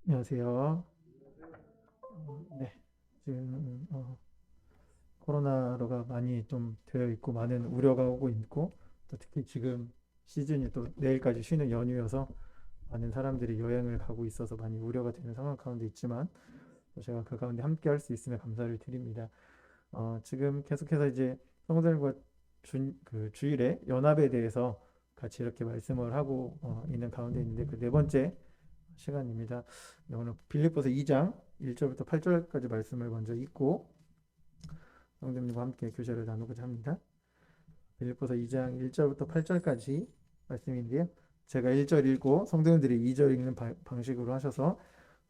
안녕하세요. 네, 지금 코로나로가 많이 좀 되어 있고 많은 우려가 오고 있고 또 특히 지금 시즌이 또 내일까지 쉬는 연휴여서 많은 사람들이 여행을 가고 있어서 많이 우려가 되는 상황 가운데 있지만 또 제가 그 가운데 함께 할 수 있음에 감사를 드립니다. 지금 계속해서 이제 성도들과 그 주일의 연합에 대해서 같이 이렇게 말씀을 하고 있는 가운데 있는데 그 네 번째 시간입니다. 네, 오늘 빌립보서 2장 1절부터 8절까지 말씀을 먼저 읽고 성도님과 함께 교제를 나누고자 합니다. 빌립보서 2장 1절부터 8절까지 말씀인데요. 제가 1절 읽고 성도님들이 2절 읽는 방식으로 하셔서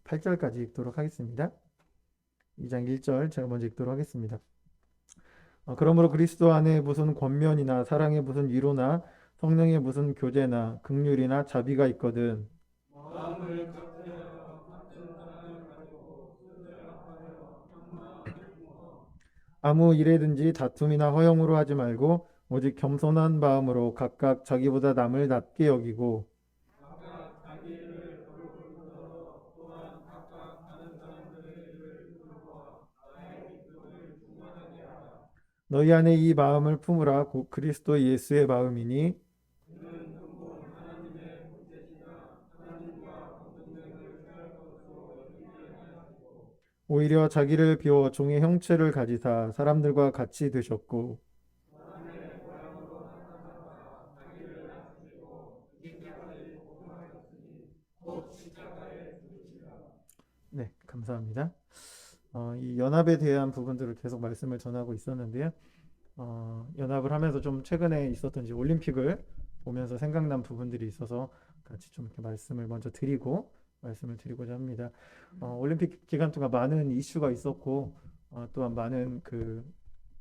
8절까지 읽도록 하겠습니다. 2장 1절 제가 먼저 읽도록 하겠습니다. 그러므로 그리스도 안에 무슨 권면이나 사랑의 무슨 위로나 성령의 무슨 교제나 긍휼이나 자비가 있거든 아무 일에든지 다툼이나 허용으로 하지 말고 오직 겸손한 마음으로 각각 자기보다 남을 낮게 여기고 너희 안에 이 마음을 품으라 곧 그리스도 예수의 마음이니 오히려 자기를 비워 종의 형체를 가지사 사람들과 같이 되셨고 네, 감사합니다. 이 연합에 대한 부분들을 계속 말씀을 전하고 있었는데요. 연합을 하면서 좀 최근에 있었던 이제 올림픽을 보면서 생각난 부분들이 있어서 같이 좀 이렇게 말씀을 먼저 드리고 말씀을 드리고자 합니다. 올림픽 기간 동안 많은 이슈가 있었고 또한 많은 그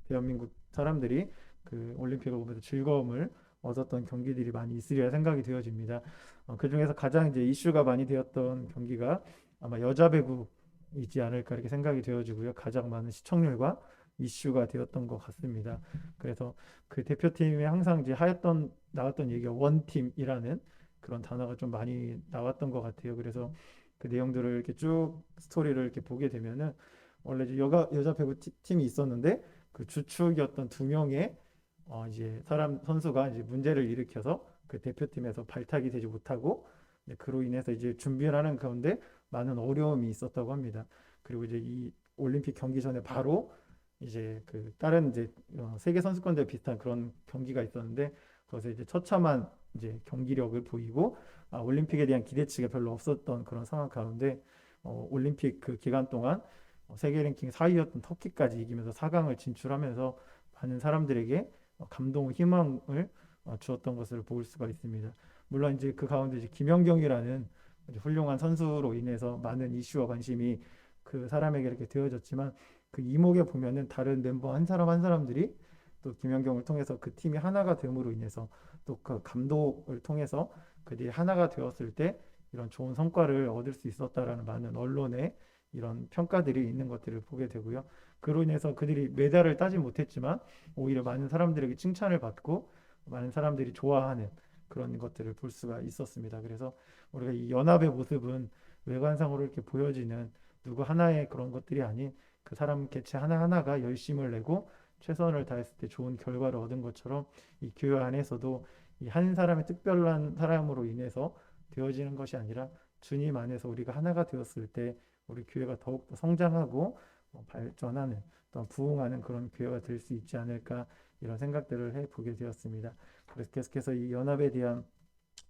대한민국 사람들이 그 올림픽을 보면서 즐거움을 얻었던 경기들이 많이 있으리라 생각이 되어집니다. 그 중에서 가장 이제 이슈가 많이 되었던 경기가 아마 여자 배구이지 않을까 이렇게 생각이 되어지고요. 가장 많은 시청률과 이슈가 되었던 것 같습니다. 그래서 그 대표팀에 항상 이제 하였던 나왔던 얘기가 원팀이라는 그런 단어가 좀 많이 나왔던 것 같아요. 그래서 그 내용들을 이렇게 쭉 스토리를 이렇게 보게 되면은 원래 이제 여자 배구 팀이 있었는데 그 주축이었던 두 명의 이제 사람 선수가 이제 문제를 일으켜서 그 대표팀에서 발탁이 되지 못하고 그로 인해서 이제 준비를 하는 가운데 많은 어려움이 있었다고 합니다. 그리고 이제 이 올림픽 경기 전에 바로 이제 그 다른 이제 세계 선수권대 비슷한 그런 경기가 있었는데 거기서 이제 처참한 이제 경기력을 보이고 올림픽에 대한 기대치가 별로 없었던 그런 상황 가운데 올림픽 그 기간 동안 세계 랭킹 4위였던 터키까지 이기면서 4강을 진출하면서 많은 사람들에게 감동, 희망을 주었던 것을 볼 수가 있습니다. 물론 이제 그 가운데 이제 김연경이라는 훌륭한 선수로 인해서 많은 이슈와 관심이 그 사람에게 이렇게 되어졌지만 그 이목에 보면은 다른 멤버 한 사람 한 사람들이 또 김연경을 통해서 그 팀이 하나가 됨으로 인해서 또 그 감독을 통해서 그들이 하나가 되었을 때 이런 좋은 성과를 얻을 수 있었다라는 많은 언론의 이런 평가들이 있는 것들을 보게 되고요. 그로 인해서 그들이 메달을 따지 못했지만 오히려 많은 사람들에게 칭찬을 받고 많은 사람들이 좋아하는 그런 것들을 볼 수가 있었습니다. 그래서 우리가 이 연합의 모습은 외관상으로 이렇게 보여지는 누구 하나의 그런 것들이 아닌 그 사람 개체 하나하나가 열심을 내고 최선을 다했을 때 좋은 결과를 얻은 것처럼 이 교회 안에서도 이 한 사람의 특별한 사람으로 인해서 되어지는 것이 아니라 주님 안에서 우리가 하나가 되었을 때 우리 교회가 더욱더 성장하고 발전하는 또 부흥하는 그런 교회가 될 수 있지 않을까 이런 생각들을 해보게 되었습니다. 그래서 계속해서 이 연합에 대한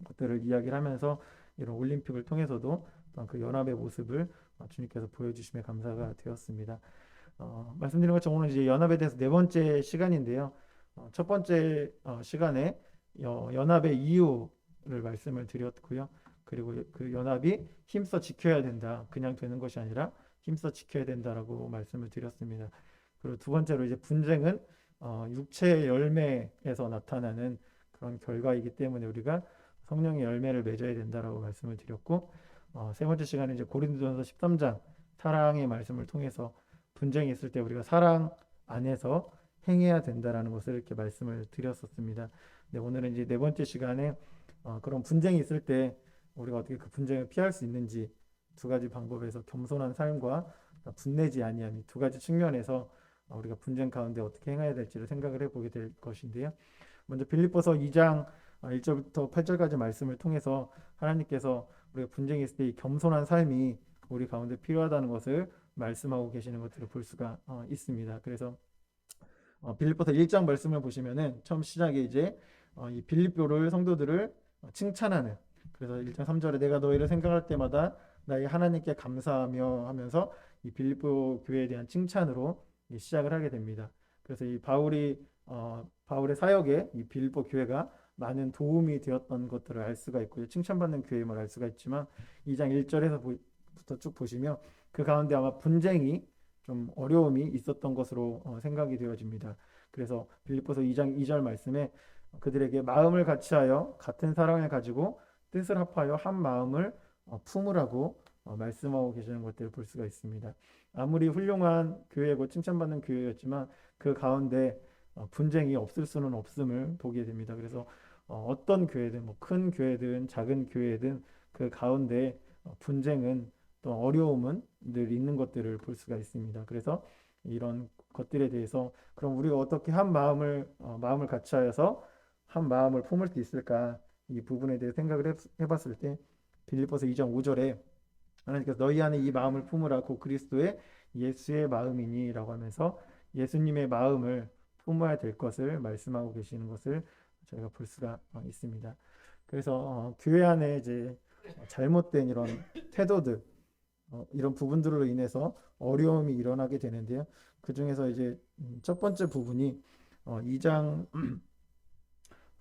것들을 이야기를 하면서 이런 올림픽을 통해서도 그 연합의 모습을 주님께서 보여주심에 감사가 되었습니다. 말씀드린 것처럼 오늘 이제 연합에 대해서 네 번째 시간인데요. 첫 번째 시간에 연합의 이유를 말씀을 드렸고요. 그리고 그 연합이 힘써 지켜야 된다. 그냥 되는 것이 아니라 힘써 지켜야 된다라고 말씀을 드렸습니다. 그리고 두 번째로 이제 분쟁은 육체의 열매에서 나타나는 그런 결과이기 때문에 우리가 성령의 열매를 맺어야 된다라고 말씀을 드렸고 세 번째 시간에 이제 고린도전서 13장 사랑의 말씀을 통해서 분쟁이 있을 때 우리가 사랑 안에서 행해야 된다라는 것을 이렇게 말씀을 드렸었습니다. 네, 오늘은 이제 네 번째 시간에 그런 분쟁이 있을 때 우리가 어떻게 그 분쟁을 피할 수 있는지 두 가지 방법에서 겸손한 삶과 분내지 아니함 이 두 가지 측면에서 우리가 분쟁 가운데 어떻게 행해야 될지를 생각을 해보게 될 것인데요. 먼저 빌립보서 2장 1절부터 8절까지 말씀을 통해서 하나님께서 우리가 분쟁이 있을 때 이 겸손한 삶이 우리 가운데 필요하다는 것을 말씀하고 계시는 것들을 볼 수가 있습니다. 그래서 빌립보서 1장 말씀을 보시면은 처음 시작에 이제 이 빌립보를 성도들을 칭찬하는, 그래서 1장 3절에 내가 너희를 생각할 때마다 나의 하나님께 감사하며 하면서 이 빌립보 교회에 대한 칭찬으로 시작을 하게 됩니다. 그래서 이 바울의 사역에 이 빌립보 교회가 많은 도움이 되었던 것들을 알 수가 있고요. 칭찬받는 교회임을 알 수가 있지만 2장 1절에서부터 쭉 보시면 그 가운데 아마 분쟁이 좀 어려움이 있었던 것으로 생각이 되어집니다. 그래서 빌립보서 2장 2절 말씀에 그들에게 마음을 같이하여 같은 사랑을 가지고 뜻을 합하여 한 마음을 품으라고 말씀하고 계시는 것들을 볼 수가 있습니다. 아무리 훌륭한 교회고 칭찬받는 교회였지만 그 가운데 분쟁이 없을 수는 없음을 보게 됩니다. 그래서 어떤 교회든 뭐 큰 교회든 작은 교회든 그 가운데 분쟁은 또 어려움은 늘 있는 것들을 볼 수가 있습니다. 그래서 이런 것들에 대해서 그럼 우리가 어떻게 한 마음을 같이하여서 한 마음을 품을 수 있을까, 이 부분에 대해 생각을 해봤을 때 빌립보서 2장 5절에 하나님께서 너희 안에 이 마음을 품으라 곧 그리스도의 예수의 마음이니라고 하면서 예수님의 마음을 품어야 될 것을 말씀하고 계시는 것을 저희가 볼 수가 있습니다. 그래서 교회 안에 이제 잘못된 이런 태도들, 이런 부분들로 인해서 어려움이 일어나게 되는데요. 그 중에서 이제 첫 번째 부분이 2장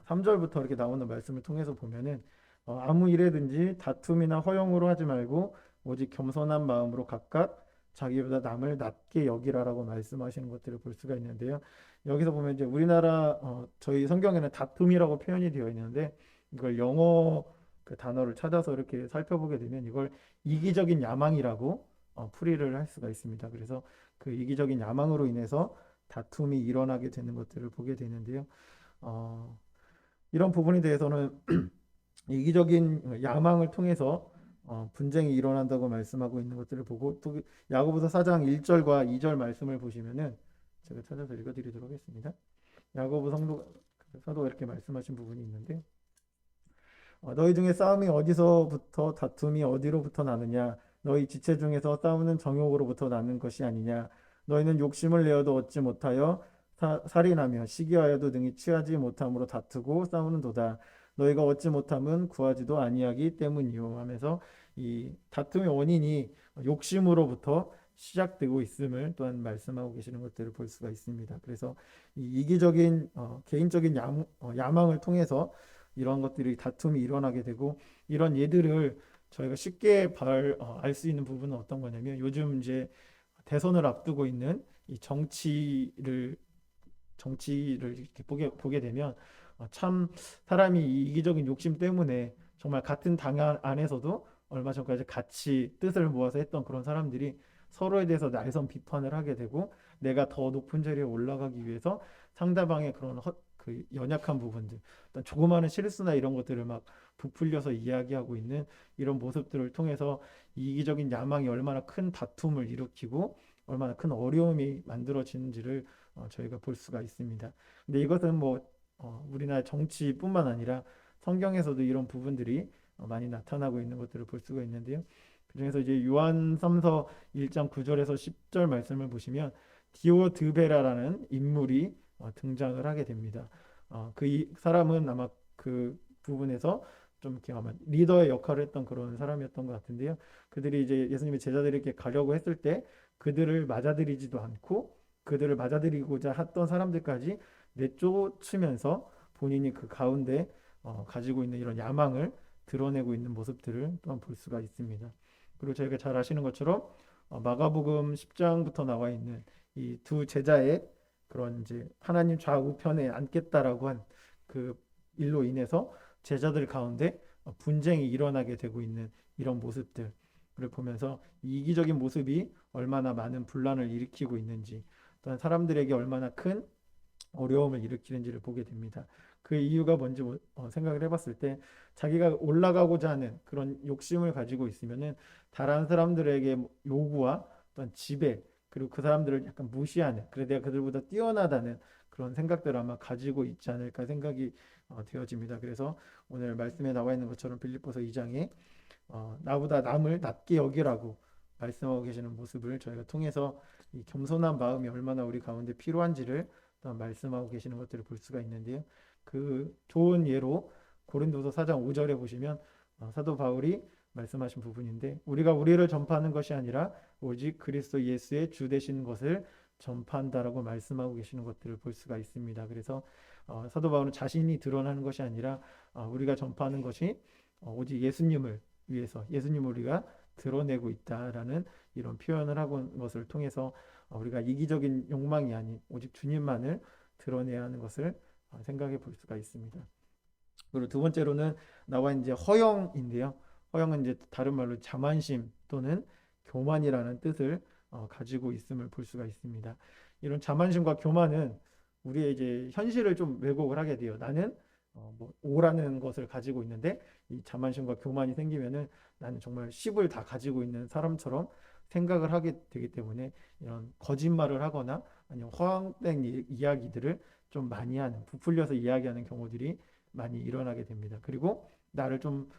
3절부터 이렇게 나오는 말씀을 통해서 보면은 아무 일에든지 다툼이나 허용으로 하지 말고 오직 겸손한 마음으로 각각 자기보다 남을 낮게 여기라라고 말씀하시는 것들을 볼 수가 있는데요. 여기서 보면 이제 우리나라 저희 성경에는 다툼이라고 표현이 되어 있는데 이걸 영어 그 단어를 찾아서 이렇게 살펴보게 되면 이걸 이기적인 야망이라고 풀이를 할 수가 있습니다. 그래서 그 이기적인 야망으로 인해서 다툼이 일어나게 되는 것들을 보게 되는데요. 이런 부분에 대해서는 이기적인 야망을 통해서 분쟁이 일어난다고 말씀하고 있는 것들을 보고, 또 야고보서 4장 1절과 2절 말씀을 보시면은 제가 찾아서 읽어드리도록 하겠습니다. 야고보 사도가 이렇게 말씀하신 부분이 있는데 너희 중에 싸움이 어디서부터 다툼이 어디로부터 나느냐 너희 지체 중에서 싸우는 정욕으로부터 나는 것이 아니냐 너희는 욕심을 내어도 얻지 못하여 살인하며 시기하여도 능히 취하지 못함으로 다투고 싸우는도다. 너희가 얻지 못함은 구하지도 아니하기 때문이요 하면서 이 다툼의 원인이 욕심으로부터 시작되고 있음을 또한 말씀하고 계시는 것들을 볼 수가 있습니다. 그래서 이 이기적인 개인적인 야망을 통해서 이런 것들이 다툼이 일어나게 되고, 이런 예들을 저희가 쉽게 알 수 있는 부분은 어떤 거냐면 요즘 이제 대선을 앞두고 있는 이 정치를 이렇게 보게 되면 참 사람이 이 이기적인 욕심 때문에 정말 같은 당 안에서도 얼마 전까지 같이 뜻을 모아서 했던 그런 사람들이 서로에 대해서 날선 비판을 하게 되고 내가 더 높은 자리에 올라가기 위해서 상대방의 그런 그 연약한 부분들, 어떤 조그마한 실수나 이런 것들을 막 부풀려서 이야기하고 있는 이런 모습들을 통해서 이기적인 야망이 얼마나 큰 다툼을 일으키고 얼마나 큰 어려움이 만들어지는지를 저희가 볼 수가 있습니다. 근데 이것은 뭐 우리나라 정치뿐만 아니라 성경에서도 이런 부분들이 많이 나타나고 있는 것들을 볼 수가 있는데요. 그중에서 이제 요한 3서 1장 9절에서 10절 말씀을 보시면 디오드베라라는 인물이 등장을 하게 됩니다. 그 사람은 아마 그 부분에서 좀 이렇게 아마 리더의 역할을 했던 그런 사람이었던 것 같은데요. 그들이 이제 예수님의 제자들에게 가려고 했을 때 그들을 맞아들이지도 않고 그들을 맞아들이고자 했던 사람들까지 내쫓으면서 본인이 그 가운데 가지고 있는 이런 야망을 드러내고 있는 모습들을 또한 볼 수가 있습니다. 그리고 저희가 잘 아시는 것처럼 마가복음 10장부터 나와 있는 이 두 제자의 그런 이제 하나님 좌우편에 앉겠다라고 한 그 일로 인해서 제자들 가운데 분쟁이 일어나게 되고 있는 이런 모습들을 보면서 이기적인 모습이 얼마나 많은 분란을 일으키고 있는지, 또한 사람들에게 얼마나 큰 어려움을 일으키는지를 보게 됩니다. 그 이유가 뭔지 생각을 해봤을 때 자기가 올라가고자 하는 그런 욕심을 가지고 있으면은 다른 사람들에게 요구와 또한 지배 그리고 그 사람들을 약간 무시하는 그래 내가 그들보다 뛰어나다는 그런 생각들을 아마 가지고 있지 않을까 생각이 되어집니다. 그래서 오늘 말씀에 나와 있는 것처럼 빌립보서 2장에 나보다 남을 낮게 여기라고 말씀하고 계시는 모습을 저희가 통해서 이 겸손한 마음이 얼마나 우리 가운데 필요한지를 또한 말씀하고 계시는 것들을 볼 수가 있는데요. 그 좋은 예로 고린도서 4장 5절에 보시면 사도 바울이 말씀하신 부분인데 우리가 우리를 전파하는 것이 아니라 오직 그리스도 예수의 주 되신 것을 전파한다라고 말씀하고 계시는 것들을 볼 수가 있습니다. 그래서 사도 바울은 자신이 드러나는 것이 아니라 우리가 전파하는 것이 오직 예수님을 위해서 예수님을 우리가 드러내고 있다라는 이런 표현을 하고 것을 통해서 우리가 이기적인 욕망이 아닌 오직 주님만을 드러내야 하는 것을 생각해 볼 수가 있습니다. 그리고 두 번째로는 나와 이제 허영인데요. 허영은 이제 다른 말로 자만심 또는 교만이라는 뜻을 가지고 있음을 볼 수가 있습니다. 이런 자만심과 교만은 우리의 이제 현실을 좀 왜곡을 하게 돼요. 나는 뭐 오라는 것을 가지고 있는데 이 자만심과 교만이 생기면은 나는 정말 10을 다 가지고 있는 사람처럼 생각을 하게 되기 때문에 이런 거짓말을 하거나 아니면 허황된 이야기들을 좀 많이 하는 부풀려서 이야기하는 경우들이 많이 일어나게 됩니다. 그리고 나를 좀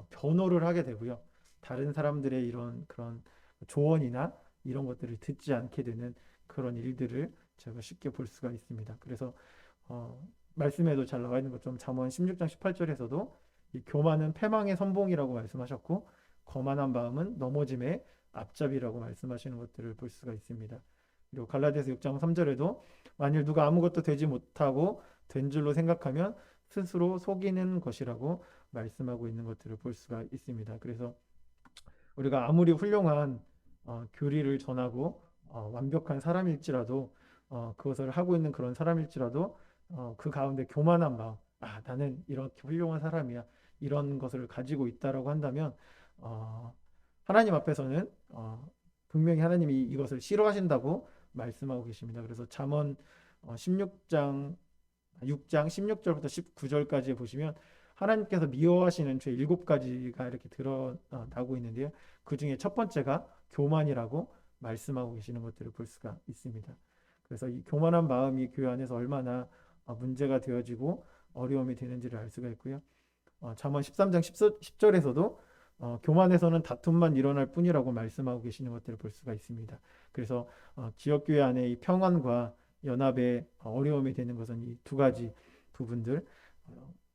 변호를 하게 되고요. 다른 사람들의 이런 그런 조언이나 이런 것들을 듣지 않게 되는 그런 일들을 제가 쉽게 볼 수가 있습니다. 그래서 말씀에도 잘 나와 있는 것처럼 잠언 16장 18절에서도 이 교만은 패망의 선봉이라고 말씀하셨고 거만한 마음은 넘어짐의 앞잡이라고 말씀하시는 것들을 볼 수가 있습니다. 그리고 갈라디아서 6장 3절에도 만일 누가 아무것도 되지 못하고 된 줄로 생각하면 스스로 속이는 것이라고 말씀하고 있는 것들을 볼 수가 있습니다. 그래서 우리가 아무리 훌륭한 교리를 전하고 완벽한 사람일지라도 그것을 하고 있는 그런 사람일지라도 그 가운데 교만한 마음, 나는 이렇게 훌륭한 사람이야. 이런 것을 가지고 있다라고 한다면 하나님 앞에서는 분명히 하나님이 이것을 싫어하신다고 말씀하고 계십니다. 그래서 잠언 16장 6장 16절부터 19절까지 보시면 하나님께서 미워하시는 죄 7가지가 이렇게 드러나고 있는데요. 그 중에 첫 번째가 교만이라고 말씀하고 계시는 것들을 볼 수가 있습니다. 그래서 이 교만한 마음이 교회 안에서 얼마나 문제가 되어지고 어려움이 되는지를 알 수가 있고요. 잠언 13장 10절에서도 교만에서는 다툼만 일어날 뿐이라고 말씀하고 계시는 것들을 볼 수가 있습니다. 그래서 지역교회 안에 이 평안과 연합에 어려움이 되는 것은 이 두 가지 부분들,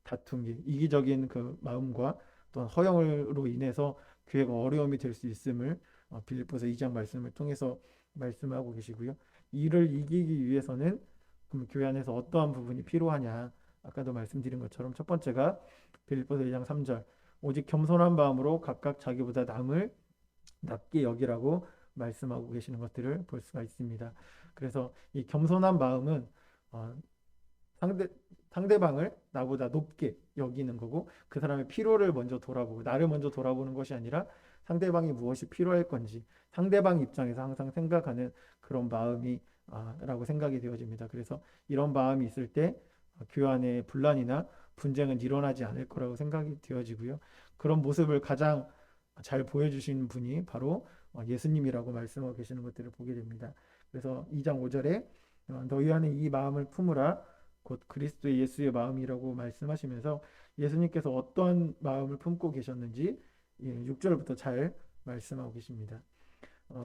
다툼, 이기적인 그 마음과 또한 허영으로 인해서 교회가 어려움이 될 수 있음을 빌립보서 2장 말씀을 통해서 말씀하고 계시고요. 이를 이기기 위해서는 그럼 교회 안에서 어떠한 부분이 필요하냐? 아까도 말씀드린 것처럼 첫 번째가 빌립보서 2장 3절 오직 겸손한 마음으로 각각 자기보다 남을 낮게 여기라고 말씀하고 계시는 것들을 볼 수가 있습니다. 그래서 이 겸손한 마음은 상대 상대방을 나보다 높게 여기는 거고 그 사람의 필요를 먼저 돌아보고 나를 먼저 돌아보는 것이 아니라 상대방이 무엇이 필요할 건지 상대방 입장에서 항상 생각하는 그런 마음이 라고 생각이 되어집니다. 그래서 이런 마음이 있을 때 교회 안에 분란이나 분쟁은 일어나지 않을 거라고 생각이 되어지고요. 그런 모습을 가장 잘 보여주신 분이 바로 예수님이라고 말씀하고 계시는 것들을 보게 됩니다. 그래서 2장 5절에 너희 안에 이 마음을 품으라 곧 그리스도의 예수의 마음이라고 말씀하시면서 예수님께서 어떠한 마음을 품고 계셨는지 6절부터 잘 말씀하고 계십니다.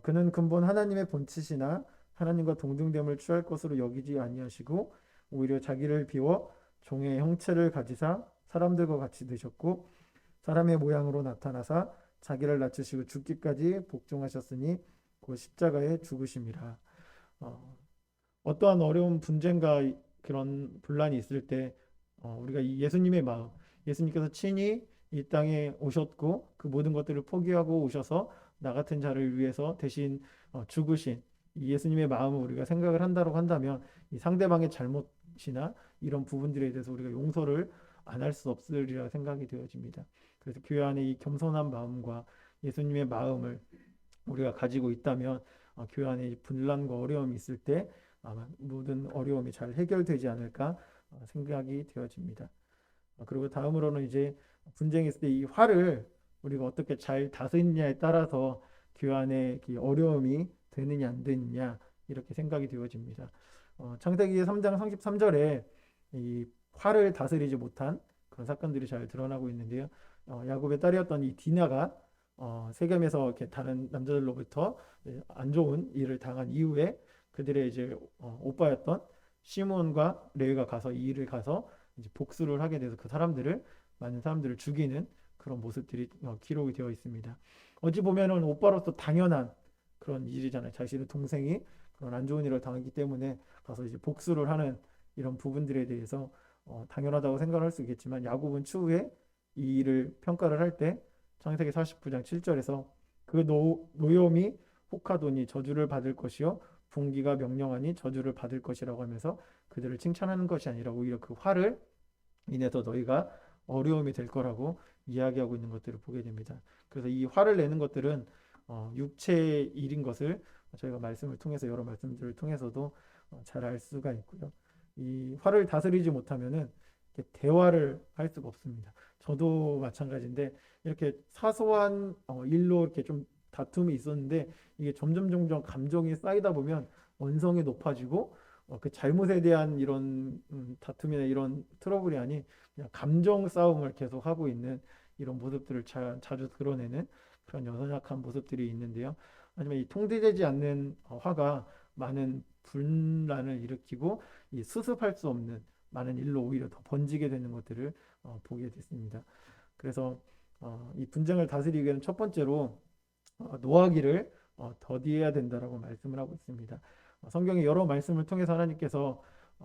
그는 근본 하나님의 본체시나 하나님과 동등됨을 취할 것으로 여기지 아니하시고 오히려 자기를 비워 종의 형체를 가지사 사람들과 같이 되셨고 사람의 모양으로 나타나사 자기를 낮추시고 죽기까지 복종하셨으니 그 십자가에 죽으심이라. 어떠한 어려운 분쟁과 그런 분란이 있을 때 우리가 이 예수님의 마음, 예수님께서 친히 이 땅에 오셨고 그 모든 것들을 포기하고 오셔서 나 같은 자를 위해서 대신 죽으신 이 예수님의 마음을 우리가 생각을 한다고 한다면 이 상대방의 잘못이나 이런 부분들에 대해서 우리가 용서를 안 할 수 없으리라 생각이 되어집니다. 그래서 교회 안에 이 겸손한 마음과 예수님의 마음을 우리가 가지고 있다면 교회 안에 분란과 어려움이 있을 때 아마 모든 어려움이 잘 해결되지 않을까 생각이 되어집니다. 그리고 다음으로는 이제 분쟁이 있을 때 이 화를 우리가 어떻게 잘 다스리느냐에 따라서 교환의 어려움이 되느냐 안 되느냐 이렇게 생각이 되어집니다. 창세기 3장 33절에 이 화를 다스리지 못한 그런 사건들이 잘 드러나고 있는데요. 야곱의 딸이었던 이 디나가 세겜에서 이렇게 다른 남자들로부터 안 좋은 일을 당한 이후에 그들의 이제 오빠였던 시몬과 레위가 가서 이 일을 가서 이제 복수를 하게 돼서 그 사람들을 많은 사람들을 죽이는 그런 모습들이 기록이 되어 있습니다. 어찌 보면은 오빠로서 당연한 그런 일이잖아요. 자신의 동생이 그런 안 좋은 일을 당했기 때문에 가서 이제 복수를 하는 이런 부분들에 대해서 당연하다고 생각할 수 있겠지만 야곱은 추후에 이 일을 평가를 할 때 창세기 49장 7절에서 그 노염이 혹하더니 저주를 받을 것이요 분기가 명령하니 저주를 받을 것이라고 하면서 그들을 칭찬하는 것이 아니라 오히려 그 화를 인해서 너희가 어려움이 될 거라고 이야기하고 있는 것들을 보게 됩니다. 그래서 이 화를 내는 것들은 육체의 일인 것을 저희가 말씀을 통해서 여러 말씀들을 통해서도 잘 알 수가 있고요. 이 화를 다스리지 못하면은 대화를 할 수가 없습니다. 저도 마찬가지인데 이렇게 사소한 일로 이렇게 좀 다툼이 있었는데 이게 점점 감정이 쌓이다 보면 원성이 높아지고 그 잘못에 대한 이런 다툼이나 이런 트러블이 아닌 그냥 감정 싸움을 계속 하고 있는 이런 모습들을 자주 드러내는 그런 연약한 모습들이 있는데요. 하지만 이 통제되지 않는 화가 많은 분란을 일으키고 이 수습할 수 없는 많은 일로 오히려 더 번지게 되는 것들을 보게 됐습니다. 그래서 이 분쟁을 다스리기 위해서는 첫 번째로 노하기를 더디해야 된다라고 말씀을 하고 있습니다. 성경의 여러 말씀을 통해서 하나님께서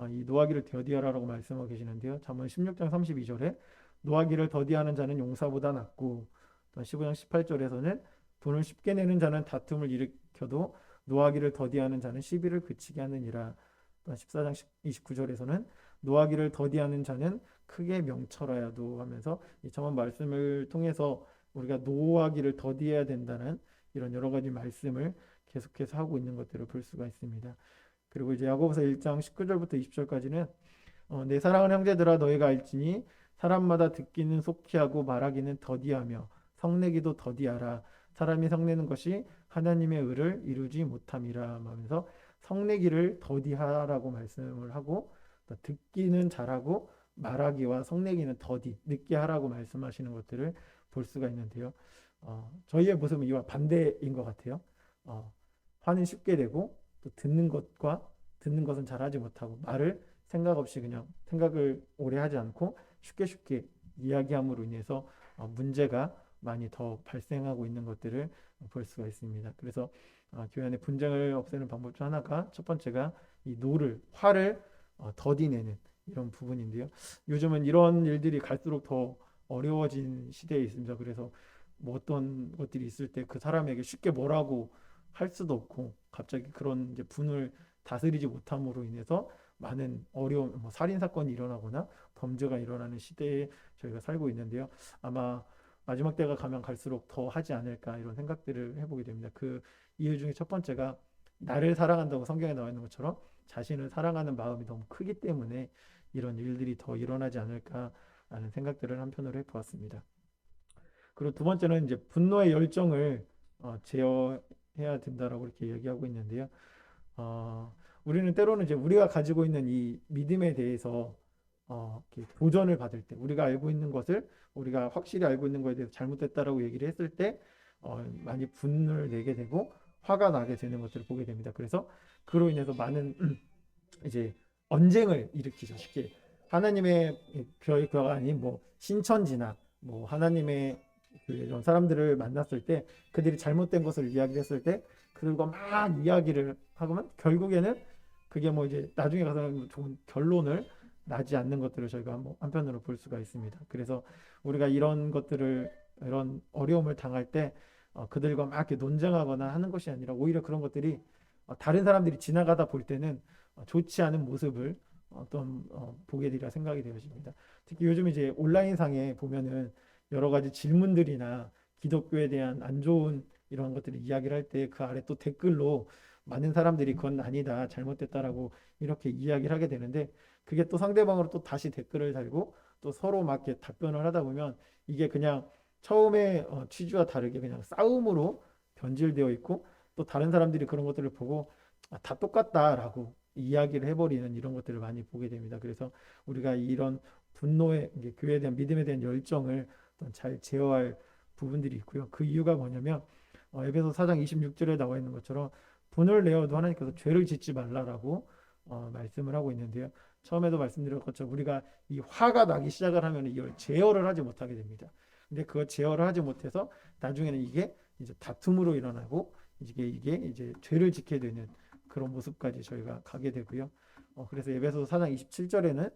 이 노하기를 더디하라라고 말씀하고 계시는데요. 잠언 16장 32절에 노하기를 더디하는 자는 용사보다 낫고, 또 15장 18절에서는 돈을 쉽게 내는 자는 다툼을 일으켜도 노하기를 더디하는 자는 시비를 그치게 하느니라. 또 14장 29절에서는 노하기를 더디하는 자는 크게 명철하여도 하면서 이 잠언 말씀을 통해서 우리가 노하기를 더디해야 된다는 이런 여러 가지 말씀을 계속해서 하고 있는 것들을 볼 수가 있습니다. 그리고 이제 야고보서 1장 19절부터 20절까지는 내 사랑하는 형제들아 너희가 알지니 사람마다 듣기는 속히 하고 말하기는 더디하며 성내기도 더디하라. 사람이 성내는 것이 하나님의 의를 이루지 못함이라 하면서 성내기를 더디하라고 말씀을 하고 듣기는 잘하고 말하기와 성내기는 더디 늦게 하라고 말씀하시는 것들을 볼 수가 있는데요. 저희의 모습은 이와 반대인 것 같아요. 화는 쉽게 되고 또 듣는 것은 잘하지 못하고 말을 생각 없이 그냥 생각을 오래 하지 않고 쉽게 이야기함으로 인해서 문제가 많이 더 발생하고 있는 것들을 볼 수가 있습니다. 그래서 교회 안에 분쟁을 없애는 방법 중 하나가 첫 번째가 이 화를 더디내는 이런 부분인데요. 요즘은 이런 일들이 갈수록 더 어려워진 시대에 있습니다. 그래서 뭐 어떤 것들이 있을 때 그 사람에게 쉽게 뭐라고 할 수도 없고 갑자기 그런 이제 분을 다스리지 못함으로 인해서 많은 어려움, 뭐 살인 사건이 일어나거나 범죄가 일어나는 시대에 저희가 살고 있는데요. 아마 마지막 때가 가면 갈수록 더 하지 않을까 이런 생각들을 해보게 됩니다. 그 이유 중에 첫 번째가 나를 사랑한다고 성경에 나와 있는 것처럼 자신을 사랑하는 마음이 너무 크기 때문에 이런 일들이 더 일어나지 않을까라는 생각들을 한편으로 해보았습니다. 그리고 두 번째는 이제 분노의 열정을 제어해야 된다라고 이렇게 얘기하고 있는데요. 우리는 때로는 이제 우리가 가지고 있는 이 믿음에 대해서 이렇게 도전을 받을 때, 우리가 알고 있는 것을 우리가 확실히 알고 있는 것에 대해서 잘못됐다라고 얘기를 했을 때 많이 분을 내게 되고 화가 나게 되는 것들을 보게 됩니다. 그래서 그로 인해서 많은 이제 언쟁을 일으키죠. 쉽게 하나님의 교회가 아닌 뭐 신천지나 뭐 하나님의 이런 사람들을 만났을 때 그들이 잘못된 것을 이야기했을 때 그들과 막 이야기를 하면 결국에는 그게 뭐 이제 나중에 가서는 좋은 결론을 나지 않는 것들을 저희가 한편으로 볼 수가 있습니다. 그래서 우리가 이런 것들을 이런 어려움을 당할 때 그들과 막 이렇게 논쟁하거나 하는 것이 아니라 오히려 그런 것들이 다른 사람들이 지나가다 볼 때는 좋지 않은 모습을 어떤 보게 되리라 생각이 되어집니다. 특히 요즘 이제 온라인상에 보면은 여러 가지 질문들이나 기독교에 대한 안 좋은 이런 것들을 이야기를 할 때 그 아래 또 댓글로 많은 사람들이 그건 아니다, 잘못됐다라고 이렇게 이야기를 하게 되는데, 그게 또 상대방으로 또 다시 댓글을 달고 또 서로 막 이렇게 답변을 하다 보면 이게 그냥 처음에 취지와 다르게 그냥 싸움으로 변질되어 있고, 또 다른 사람들이 그런 것들을 보고 다 똑같다라고 이야기를 해버리는 이런 것들을 많이 보게 됩니다. 그래서 우리가 이런 분노의, 이게 교회에 대한 믿음에 대한 열정을 잘 제어할 부분들이 있고요. 그 이유가 뭐냐면 에베소 4장 26절에 나와 있는 것처럼 분을 내어도 하나님께서 죄를 짓지 말라라고 말씀을 하고 있는데요. 처음에도 말씀드렸던 것처럼 우리가 이 화가 나기 시작을 하면 이걸 제어를 하지 못하게 됩니다. 근데 그걸 제어를 하지 못해서 나중에는 이게 이제 다툼으로 일어나고 이게 이제 죄를 짓게 되는 그런 모습까지 저희가 가게 되고요. 그래서 에베소 4장 27절에는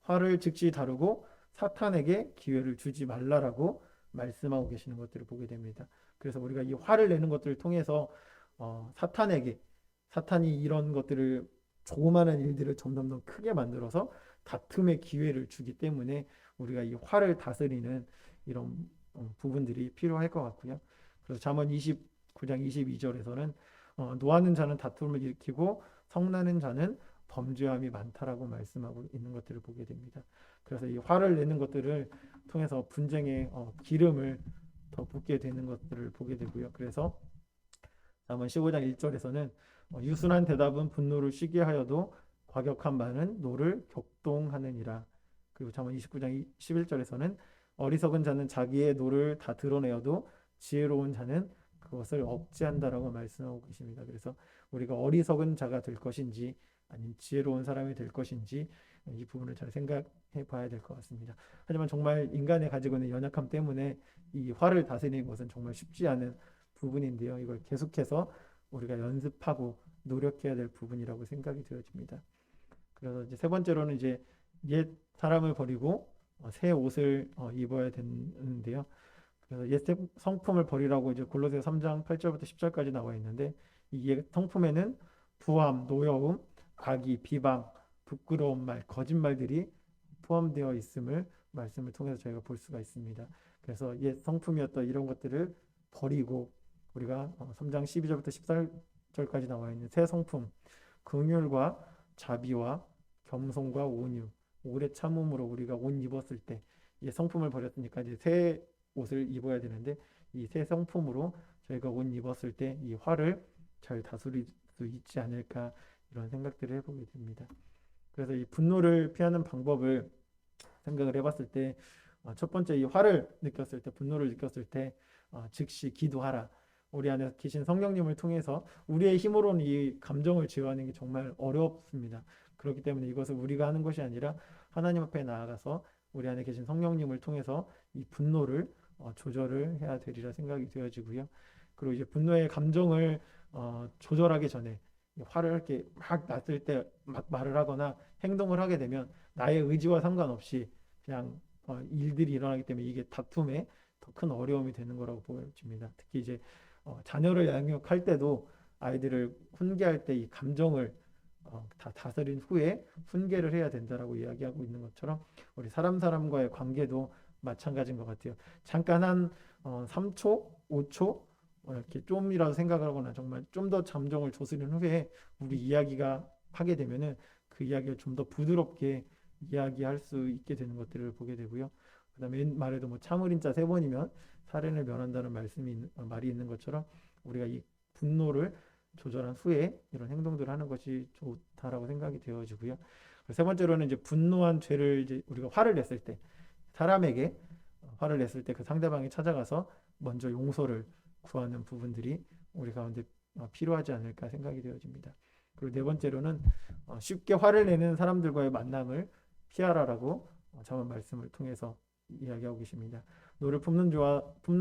화를 즉시 다루고 사탄에게 기회를 주지 말라라고 말씀하고 계시는 것들을 보게 됩니다. 그래서 우리가 이 화를 내는 것들을 통해서 사탄이 이런 것들을, 조그마한 일들을 점점 더 크게 만들어서 다툼의 기회를 주기 때문에 우리가 이 화를 다스리는 이런 부분들이 필요할 것 같고요. 그래서 잠언 29장 22절에서는 노하는 자는 다툼을 일으키고 성나는 자는 범죄함이 많다라고 말씀하고 있는 것들을 보게 됩니다. 그래서 이 화를 내는 것들을 통해서 분쟁의 기름을 더 붓게 되는 것들을 보게 되고요. 그래서 잠언 15장 1절에서는 유순한 대답은 분노를 쉬게 하여도 과격한 말은 노를 격동하느니라. 그리고 잠언 29장 11절에서는 어리석은 자는 자기의 노를 다 드러내어도 지혜로운 자는 그것을 억제한다라고 말씀하고 계십니다. 그래서 우리가 어리석은 자가 될 것인지 아니면 지혜로운 사람이 될 것인지 이 부분을 잘 생각해 봐야 될 것 같습니다. 하지만 정말 인간이 가지고 있는 연약함 때문에 이 화를 다스리는 것은 정말 쉽지 않은 부분인데요. 이걸 계속해서 우리가 연습하고 노력해야 될 부분이라고 생각이 되어집니다. 그래서 이제 세 번째로는 이제 옛 사람을 버리고 새 옷을 입어야 되는데요. 그래서 옛 성품을 버리라고 이제 골로새 3장 8절부터 10절까지 나와 있는데, 이 옛 성품에는 부함, 노여움, 악의, 비방, 부끄러운 말, 거짓말들이 포함되어 있음을 말씀을 통해서 저희가 볼 수가 있습니다. 그래서 옛 성품이었던 이런 것들을 버리고 우리가 3장 12절부터 14절까지 나와 있는 새 성품, 긍휼과 자비와 겸손과 온유, 오래 참음으로 우리가 옷 입었을 때, 이 성품을 버렸으니까 이제 새 옷을 입어야 되는데, 이 새 성품으로 저희가 옷 입었을 때 이 화를 잘 다스릴 수 있지 않을까, 이런 생각들을 해보게 됩니다. 그래서 이 분노를 피하는 방법을 생각을 해봤을 때, 첫 번째, 이 화를 느꼈을 때, 분노를 느꼈을 때 즉시 기도하라. 우리 안에 계신 성령님을 통해서, 우리의 힘으로는 이 감정을 제어하는 게 정말 어렵습니다. 그렇기 때문에 이것을 우리가 하는 것이 아니라 하나님 앞에 나아가서 우리 안에 계신 성령님을 통해서 이 분노를 조절을 해야 되리라 생각이 되어지고요. 그리고 이제 분노의 감정을 조절하기 전에, 화를 이렇게 막 났을 때 막 말을 하거나 행동을 하게 되면 나의 의지와 상관없이 그냥 일들이 일어나기 때문에 이게 다툼에 더 큰 어려움이 되는 거라고 보여집니다. 특히 이제 자녀를 양육할 때도 아이들을 훈계할 때 이 감정을 다 다스린 후에 훈계를 해야 된다라고 이야기하고 있는 것처럼, 우리 사람과의 관계도 마찬가지인 것 같아요. 잠깐 한 3초, 5초 이렇게 좀이라도 생각을 하거나 정말 좀 더 감정을 조스린 후에 우리 이야기가 하게 되면은 그 이야기를 좀 더 부드럽게 이야기할 수 있게 되는 것들을 보게 되고요. 그다음에 옛 말에도 뭐 참을인 자 3번이면 살인을 면한다는 말이 있는 것처럼, 우리가 이 분노를 조절한 후에 이런 행동들을 하는 것이 좋다라고 생각이 되어지고요. 세 번째로는 이제 분노한 죄를, 이제 우리가 화를 냈을 때, 사람에게 화를 냈을 때 그 상대방이 찾아가서 먼저 용서를 구하는 부분들이 우리 가운데 필요하지 않을까 생각이 되어집니다. 그리고 네 번째로는 쉽게 화를 내는 사람들과의 만남을 피하라라고 잠언 말씀을 통해서 이야기하고 계십니다. 노를 품는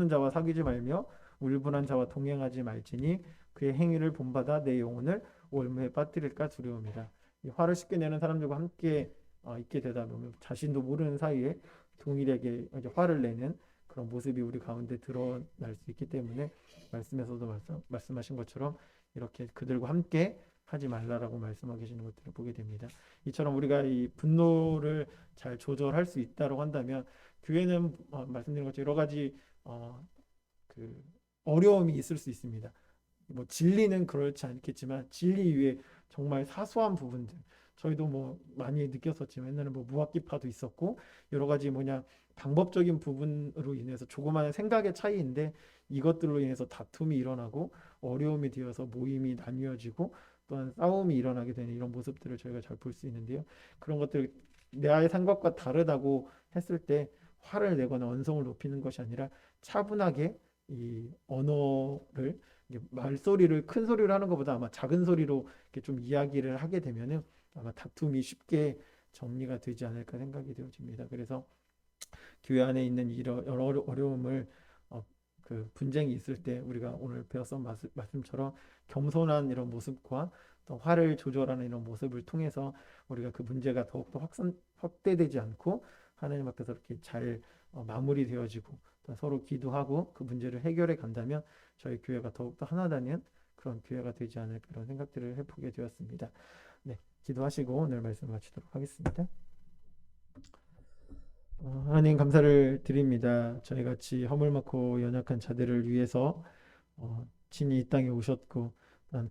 자와 사귀지 말며 울분한 자와 동행하지 말지니 그의 행위를 본받아 내 영혼을 올무에 빠뜨릴까 두려움이라. 이 화를 쉽게 내는 사람들과 함께 있게 되다 보면 자신도 모르는 사이에 동일에게 이제 화를 내는 그런 모습이 우리 가운데 드러날 수 있기 때문에, 말씀에서도 말씀하신 것처럼 이렇게 그들과 함께 하지 말라라고 말씀하고 계시는 것들을 보게 됩니다. 이처럼 우리가 이 분노를 잘 조절할 수 있다고 한다면, 교회는 말씀드린 것처럼 여러 가지 그 어려움이 있을 수 있습니다. 뭐 진리는 그렇지 않겠지만 진리 위에 정말 사소한 부분들 저희도 뭐 많이 느꼈었지만 옛날에 뭐 무학기파도 있었고 여러 가지 뭐냐 방법적인 부분으로 인해서 조그마한 생각의 차이인데 이것들로 인해서 다툼이 일어나고 어려움이 되어서 모임이 나뉘어지고 또한 싸움이 일어나게 되는 이런 모습들을 저희가 잘 볼 수 있는데요. 그런 것들 내의 생각과 다르다고 했을 때 화를 내거나 언성을 높이는 것이 아니라 차분하게 이 언어를 말소리를 큰 소리로 하는 것보다 아마 작은 소리로 이렇게 좀 이야기를 하게 되면은 아마 다툼이 쉽게 정리가 되지 않을까 생각이 되어집니다. 그래서 교회 안에 있는 이런 여러 어려움을 그 분쟁이 있을 때 우리가 오늘 배웠던 말씀처럼 겸손한 이런 모습과 또 화를 조절하는 이런 모습을 통해서 우리가 그 문제가 더욱더 확대되지 않고 하나님 앞에서 이렇게 잘 마무리되어지고 또 서로 기도하고 그 문제를 해결해 간다면 저희 교회가 더욱더 하나되는 그런 교회가 되지 않을까 그런 생각들을 해보게 되었습니다. 네, 기도하시고 오늘 말씀 마치도록 하겠습니다. 하나님 감사를 드립니다. 저희 같이 허물맣고 연약한 자들을 위해서 친히 이 땅에 오셨고 난